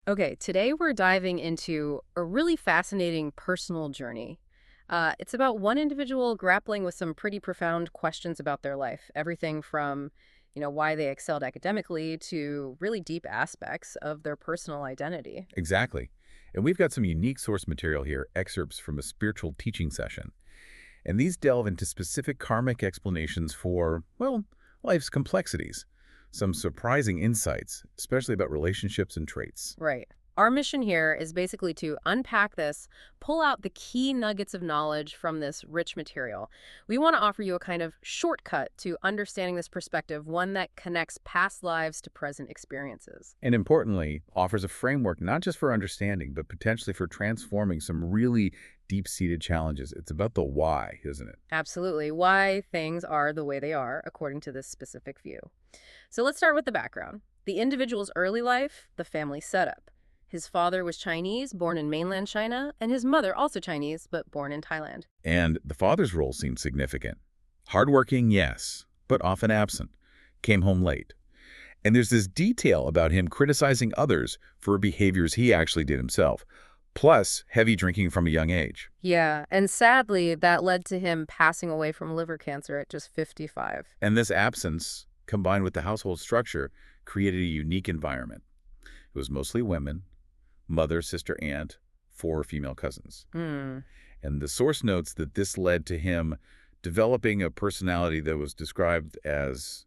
Okay, today we're diving into a really fascinating personal journey. It's about one individual grappling with some pretty profound questions about their life. Everything from, why they excelled academically to really deep aspects of their personal identity. Exactly. And we've got some unique source material here, excerpts from a spiritual teaching session. And these delve into specific karmic explanations for, well, life's complexities. Some surprising insights, especially about relationships and traits. Right. Our mission here is basically to unpack this, pull out the key nuggets of knowledge from this rich material. We want to offer you a kind of shortcut to understanding this perspective, one that connects past lives to present experiences. And importantly, offers a framework not just for understanding, but potentially for transforming some really deep-seated challenges. It's about the why, isn't it? Absolutely. Why things are the way they are, according to this specific view. So let's start with the background. The individual's early life, the family setup. His father was Chinese, born in mainland China, and his mother also Chinese, but born in Thailand. And the father's role seemed significant. Hardworking, yes, but often absent. Came home late. And there's this detail about him criticizing others for behaviors he actually did himself, plus heavy drinking from a young age. Yeah, and sadly, that led to him passing away from liver cancer at just 55. And this absence, combined with the household structure, created a unique environment. It was mostly women, mother, sister, aunt, four female cousins. Hmm. And the source notes that this led to him developing a personality that was described as,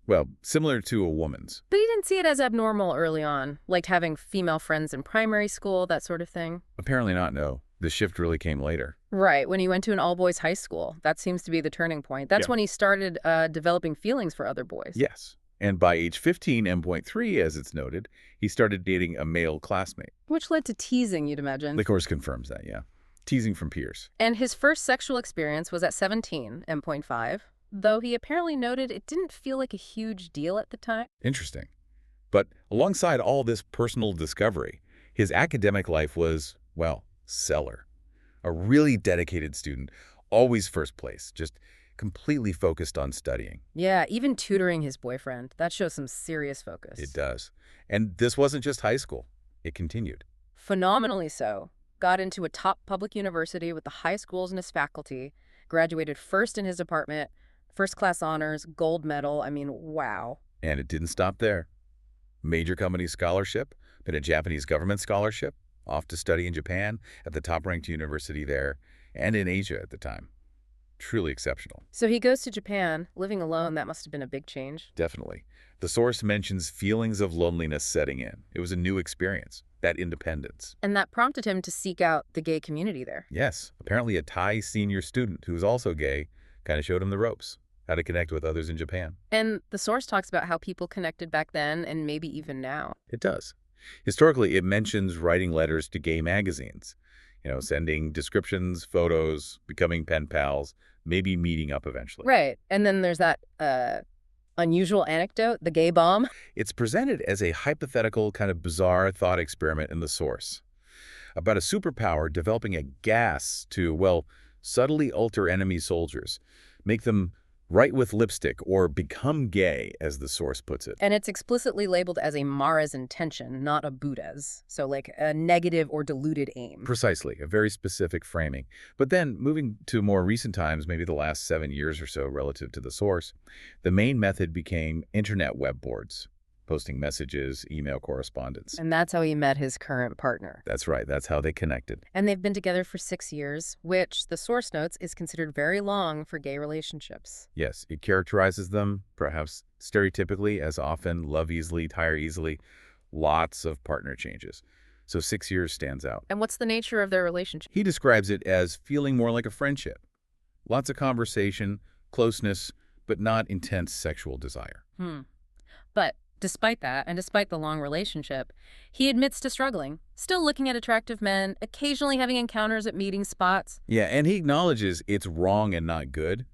well, similar to a woman's. But he didn't see it as abnormal early on, like having female friends in primary school, that sort of thing. Apparently not, no. The shift really came later. Right, when he went to an all-boys high school. That seems to be the turning point. That's Yeah. when he started developing feelings for other boys. Yes. And by age 15, M.3, as it's noted, he started dating a male classmate. Which led to teasing, you'd imagine. The course confirms that, yeah. Teasing from peers. And his first sexual experience was at 17, M.5, though he apparently noted it didn't feel like a huge deal at the time. Interesting. But alongside all this personal discovery, his academic life was, well, stellar. A really dedicated student, always first place, just completely focused on studying. Yeah, even tutoring his boyfriend. That shows some serious focus. It does. And this wasn't just high school. It continued. Phenomenally so. Got into a top public university with the highest schools in his faculty, graduated first in his department, first class honors, gold medal. I mean, wow. And it didn't stop there. Major company scholarship, then a Japanese government scholarship, off to study in Japan at the top-ranked university there, and in Asia at the time. Truly exceptional. So he goes to Japan, living alone. That must have been a big change. Definitely. The source mentions feelings of loneliness setting in. It was a new experience, that independence. And that prompted him to seek out the gay community there. Yes, apparently a Thai senior student who was also gay kind of showed him the ropes, how to connect with others in Japan. And the source talks about how people connected back then and maybe even now. It does. Historically, it mentions writing letters to gay magazines, sending descriptions, photos, becoming pen pals, maybe meeting up eventually. Right. And then there's that unusual anecdote, the gay bomb. It's presented as a hypothetical, kind of bizarre thought experiment in the source about a superpower developing a gas to, well, subtly alter enemy soldiers, make them write with lipstick or become gay, as the source puts it. And it's explicitly labeled as a Mara's intention, not a Buddha's. So like a negative or diluted aim. Precisely, a very specific framing. But then, moving to more recent times, maybe the last 7 years or so relative to the source, the main method became internet web boards, posting messages, email correspondence. And that's how he met his current partner. That's right, that's how they connected. And they've been together for 6 years, which, the source notes, is considered very long for gay relationships. Yes, it characterizes them, perhaps stereotypically, as often love easily, tire easily, lots of partner changes. So 6 years stands out. And what's the nature of their relationship? He describes it as feeling more like a friendship. Lots of conversation, closeness, but not intense sexual desire. But despite that, and despite the long relationship, he admits to struggling, still looking at attractive men, occasionally having encounters at meeting spots. Yeah, and he acknowledges it's wrong and not good,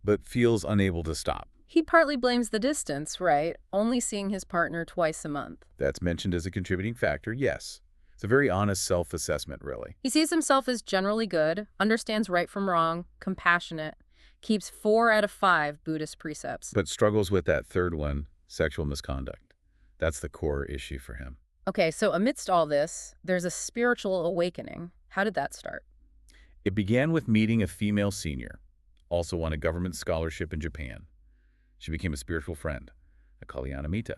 but feels unable to stop. He partly blames the distance, right? Only seeing his partner twice a month. That's mentioned as a contributing factor, yes. It's a very honest self-assessment, really. He sees himself as generally good, understands right from wrong, compassionate, keeps 4 out of 5 Buddhist precepts. But struggles with that third one, sexual misconduct. That's the core issue for him. Okay, so amidst all this, there's a spiritual awakening. How did that start? It began with meeting a female senior, also won a government scholarship in Japan. She became a spiritual friend, a Kalyanamita,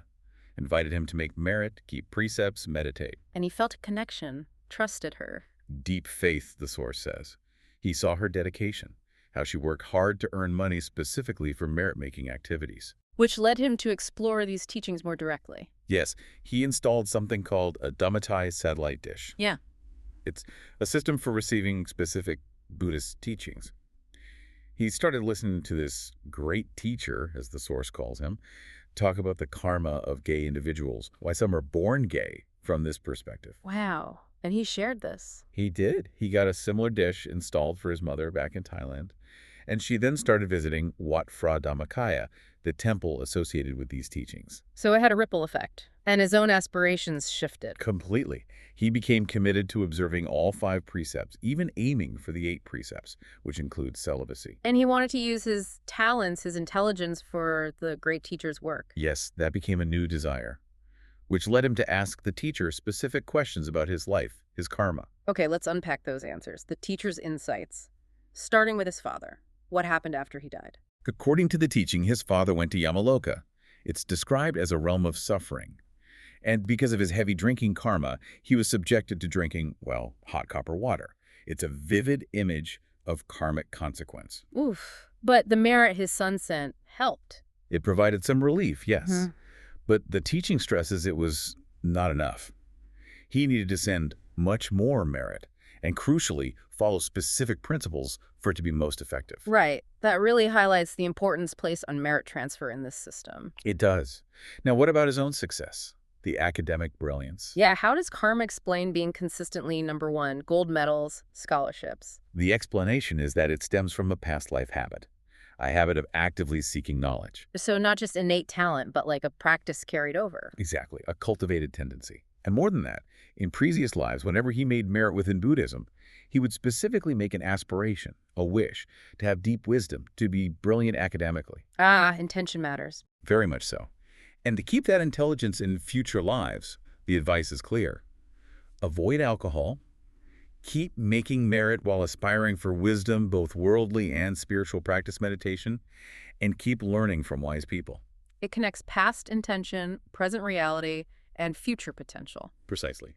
invited him to make merit, keep precepts, meditate. And he felt a connection, trusted her. Deep faith, the source says. He saw her dedication, how she worked hard to earn money specifically for merit-making activities. Which led him to explore these teachings more directly. Yes, he installed something called a Dhammatai satellite dish. Yeah. It's a system for receiving specific Buddhist teachings. He started listening to this great teacher, as the source calls him, talk about the karma of gay individuals, why some are born gay from this perspective. Wow. And he shared this. He did. He got a similar dish installed for his mother back in Thailand, and she then started visiting Wat Phra Dhammakaya, the temple associated with these teachings. So it had a ripple effect, and his own aspirations shifted. Completely. He became committed to observing all 5 precepts, even aiming for the 8 precepts, which include celibacy. And he wanted to use his talents, his intelligence for the great teacher's work. Yes, that became a new desire, which led him to ask the teacher specific questions about his life, his karma. Okay, let's unpack those answers. The teacher's insights. Starting with his father. What happened after he died? According to the teaching, his father went to Yamaloka. It's described as a realm of suffering. And because of his heavy drinking karma, he was subjected to drinking, well, hot copper water. It's a vivid image of karmic consequence. Oof. But the merit his son sent helped. It provided some relief, yes. Mhm. But the teaching stresses it was not enough. He needed to send much more merit, and crucially, follow specific principles for it to be most effective. Right. That really highlights the importance placed on merit transfer in this system. It does. Now, what about his own success? The academic brilliance? Yeah, how does karma explain being consistently number 1, gold medals, scholarships? The explanation is that it stems from a past life habit, a habit of actively seeking knowledge. So not just innate talent, but like a practice carried over. Exactly, a cultivated tendency. And more than that, in previous lives, whenever he made merit within Buddhism, he would specifically make an aspiration, a wish, to have deep wisdom, to be brilliant academically. Ah, intention matters. Very much so. And to keep that intelligence in future lives, the advice is clear. Avoid alcohol, keep making merit while aspiring for wisdom, both worldly and spiritual practice meditation, and keep learning from wise people. It connects past intention, present reality, and future potential. Precisely.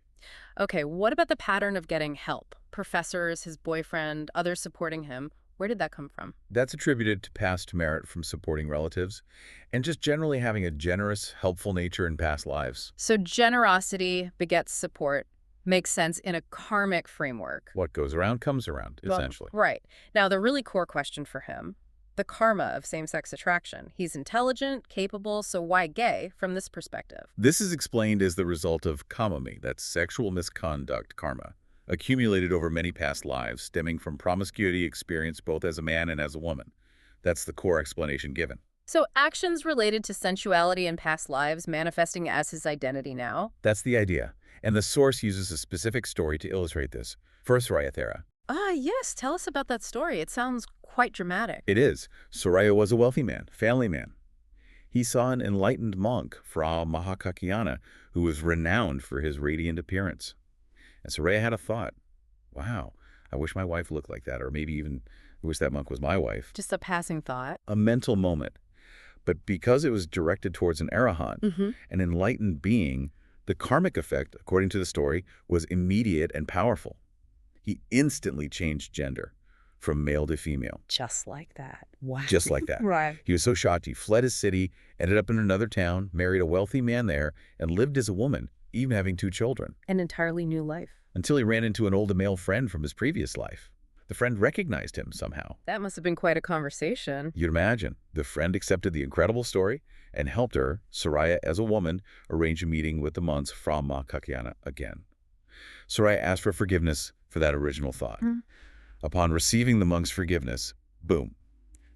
Okay, what about the pattern of getting help? Professors, his boyfriend, others supporting him. Where did that come from? That's attributed to past merit from supporting relatives and just generally having a generous, helpful nature in past lives. So generosity begets support. Makes sense in a karmic framework. What goes around comes around, Well, essentially. right. Now, the really core question for him, the karma of same-sex attraction. He's intelligent, capable, so why gay from this perspective? This is explained as the result of kamami, that's sexual misconduct karma, accumulated over many past lives, stemming from promiscuity experienced both as a man and as a woman. That's the core explanation given. So actions related to sensuality in past lives manifesting as his identity now? That's the idea. And the source uses a specific story to illustrate this. First, Soraya. Ah, yes. Tell us about that story. It sounds quite dramatic. It is. Soraya was a wealthy man, family man. He saw an enlightened monk, Fra Mahakakyana, who was renowned for his radiant appearance. And Soraya had a thought. Wow, I wish my wife looked like that, or maybe even I wish that monk was my wife. Just a passing thought. A mental moment. But because it was directed towards an arahant, an enlightened being, the karmic effect, according to the story, was immediate and powerful. He instantly changed gender, from male to female. Just like that. Wow. Just like that. Right. He was so shocked, he fled his city, ended up in another town, married a wealthy man there, and lived as a woman, even having 2 children. An entirely new life. Until he ran into an older male friend from his previous life. The friend recognized him somehow. That must have been quite a conversation. You'd imagine. The friend accepted the incredible story and helped her, Soraya as a woman, arrange a meeting with the monks from Mahakakyana again. Soraya asked for forgiveness for that original thought. Upon receiving the monk's forgiveness, boom,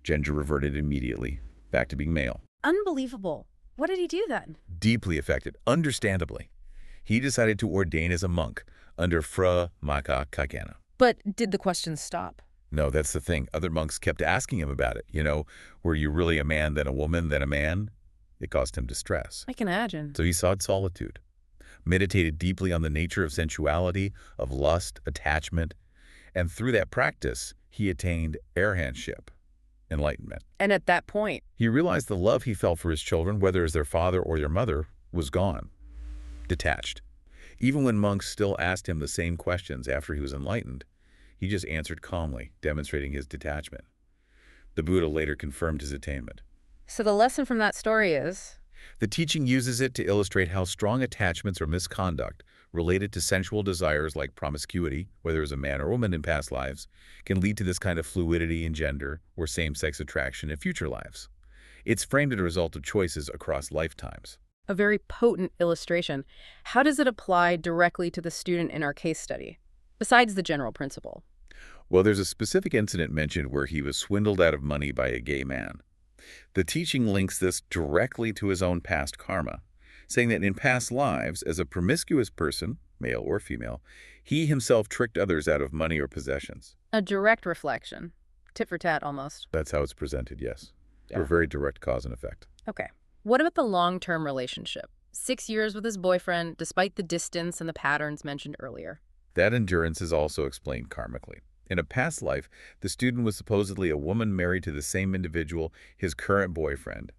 gender reverted immediately, back to being male. Unbelievable. What did he do then? Deeply affected, understandably. He decided to ordain as a monk under Fra Mahakakyana. But did the questions stop? No, that's the thing. Other monks kept asking him about it. You know, were you really a man, then a woman, then a man? It caused him distress. I can imagine. So he sought solitude. meditated deeply on the nature of sensuality, of lust, attachment, and through that practice, he attained arahantship, enlightenment. And at that point, He realized the love he felt for his children, whether as their father or their mother, was gone, detached. Even when monks still asked him the same questions after he was enlightened, he just answered calmly, demonstrating his detachment. The Buddha later confirmed his attainment. so the lesson from that story is, The teaching uses it to illustrate how strong attachments or misconduct related to sensual desires like promiscuity, whether as a man or woman in past lives, can lead to this kind of fluidity in gender or same-sex attraction in future lives. It's framed as a result of choices across lifetimes. a very potent illustration. How does it apply directly to the student in our case study, besides the general principle? Well, there's a specific incident mentioned where he was swindled out of money by a gay man. The teaching links this directly to his own past karma, saying that in past lives, as a promiscuous person, male or female, he himself tricked others out of money or possessions. A direct reflection. Tit for tat, almost. That's how it's presented, yes. Yeah. For a very direct cause and effect. Okay. What about the long-term relationship? 6 years with his boyfriend, despite the distance and the patterns mentioned earlier. That endurance is also explained karmically. In a past life, the student was supposedly a woman married to the same individual, his current boyfriend.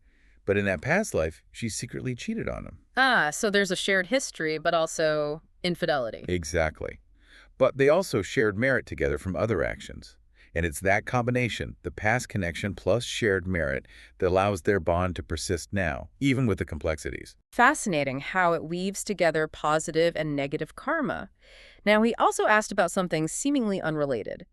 But in that past life, she secretly cheated on him. Ah, so there's a shared history, but also infidelity. Exactly. But they also shared merit together from other actions. And it's that combination, the past connection plus shared merit, that allows their bond to persist now, even with the complexities. Fascinating how it weaves together positive and negative karma. Now, he also asked about something seemingly unrelated.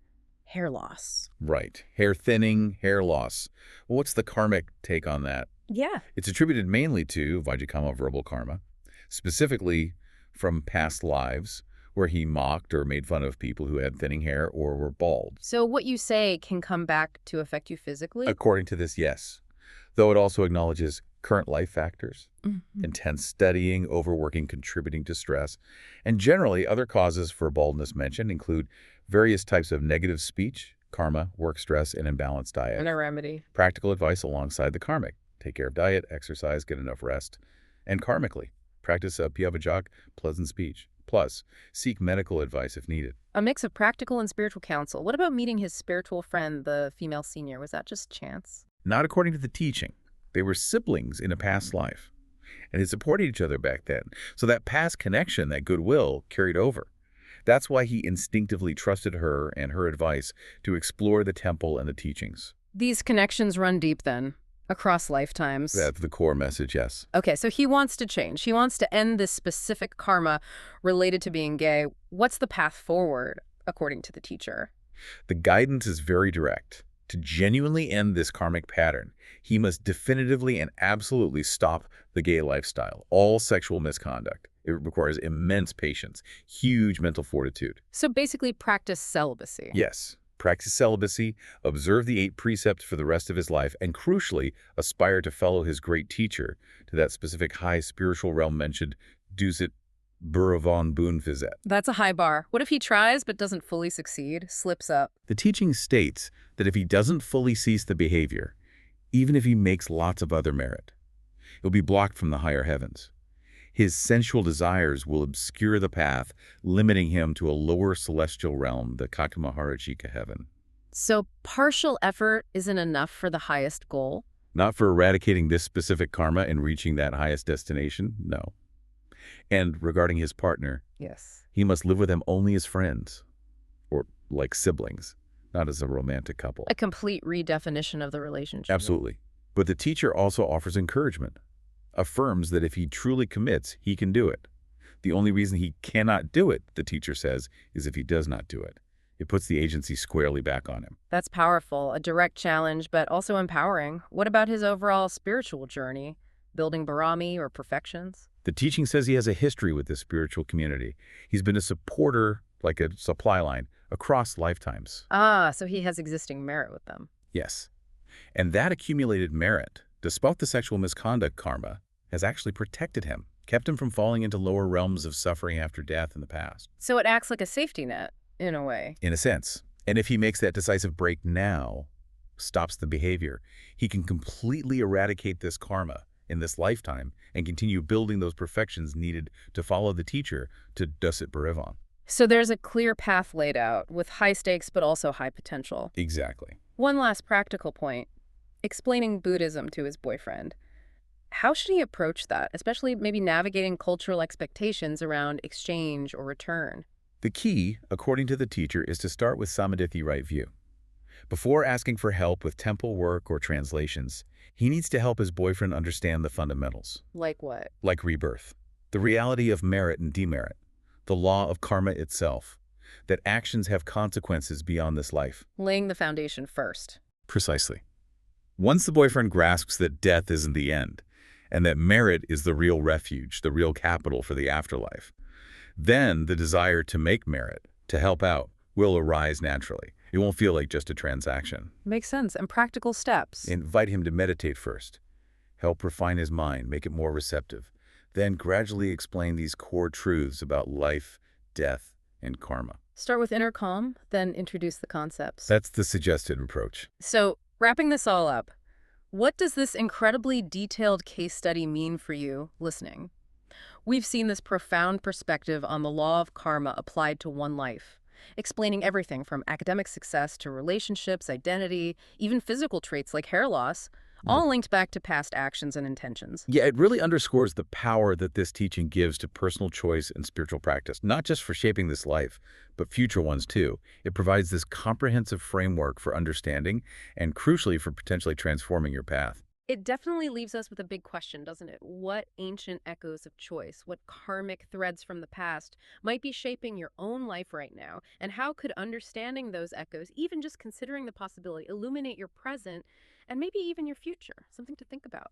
Hair loss. Right. Hair thinning, hair loss. Well, what's the karmic take on that? Yeah. It's attributed mainly to Vajikama verbal karma, specifically from past lives where he mocked or made fun of people who had thinning hair or were bald. So what you say can come back to affect you physically? According to this, yes. Though it also acknowledges current life factors, intense studying, overworking contributing to stress, and generally other causes for baldness mentioned include various types of negative speech, karma, work stress, and imbalanced diet. And a remedy. Practical advice alongside the karmic. Take care of diet, exercise, get enough rest. And karmically, practice piyavajak, pleasant speech. Plus, seek medical advice if needed. A mix of practical and spiritual counsel. What about meeting his spiritual friend, the female senior? Was that just chance? Not according to the teaching. They were siblings in a past life, and had supported each other back then. So that past connection, that goodwill, carried over. That's why he instinctively trusted her and her advice to explore the temple and the teachings. These connections run deep then, across lifetimes. That's the core message, yes. Okay, so he wants to change. He wants to end this specific karma related to being gay. What's the path forward, according to the teacher? The guidance is very direct. To genuinely end this karmic pattern, he must definitively and absolutely stop the gay lifestyle, all sexual misconduct. It requires immense patience, huge mental fortitude. So basically practice celibacy. Yes, practice celibacy, observe the 8 precepts for the rest of his life, and crucially, aspire to follow his great teacher to that specific high spiritual realm mentioned, Dusit Buravan Boonfizet. That's a high bar. What if he tries but doesn't fully succeed, slips up? The teaching states that if he doesn't fully cease the behavior, even if he makes lots of other merit, he'll be blocked from the higher heavens. His sensual desires will obscure the path, limiting him to a lower celestial realm, the Kakamaharajika heaven. So partial effort isn't enough for the highest goal? Not for eradicating this specific karma and reaching that highest destination, no. And regarding his partner, Yes. he must live with them only as friends, or like siblings, not as a romantic couple. A complete redefinition of the relationship. Absolutely. But the teacher also offers encouragement, affirms that if he truly commits, he can do it. The only reason he cannot do it, the teacher says, is if he does not do it. It puts the agency squarely back on him. That's powerful, a direct challenge, but also empowering. What about his overall spiritual journey? Building barami or perfections? The teaching says he has a history with this spiritual community. He's been a supporter, like a supply line, across lifetimes. Ah, so he has existing merit with them. Yes. And that accumulated merit, despite the sexual misconduct karma, has actually protected him, kept him from falling into lower realms of suffering after death in the past. So it acts like a safety net, in a way. In a sense. And if he makes that decisive break now, stops the behavior, he can completely eradicate this karma in this lifetime and continue building those perfections needed to follow the teacher to Dusit Barivan. So there's a clear path laid out with high stakes but also high potential. Exactly. One last practical point, explaining Buddhism to his boyfriend. How should he approach that, especially maybe navigating cultural expectations around exchange or return? The key, according to the teacher, is to start with Samadhi right view. Before asking for help with temple work or translations, he needs to help his boyfriend understand the fundamentals, Like what? like rebirth, the reality of merit and demerit, the law of karma itself, that actions have consequences beyond this life. Laying the foundation first. Precisely. Once the boyfriend grasps that death isn't the end, and that merit is the real refuge, the real capital for the afterlife, then the desire to make merit, to help out, will arise naturally. It won't feel like just a transaction. Makes sense. And practical steps. Invite him to meditate first. Help refine his mind, make it more receptive. Then gradually explain these core truths about life, death, and karma. Start with inner calm, then introduce the concepts. That's the suggested approach. So, wrapping this all up, what does this incredibly detailed case study mean for you listening? We've seen this profound perspective on the law of karma applied to one life, explaining everything from academic success to relationships, identity, even physical traits like hair loss, all linked back to past actions and intentions. Yeah, it really underscores the power that this teaching gives to personal choice and spiritual practice, not just for shaping this life, but future ones too. It provides this comprehensive framework for understanding and, crucially, for potentially transforming your path. It definitely leaves us with a big question, doesn't it? What ancient echoes of choice, what karmic threads from the past might be shaping your own life right now? And how could understanding those echoes, even just considering the possibility, illuminate your present and maybe even your future? Something to think about.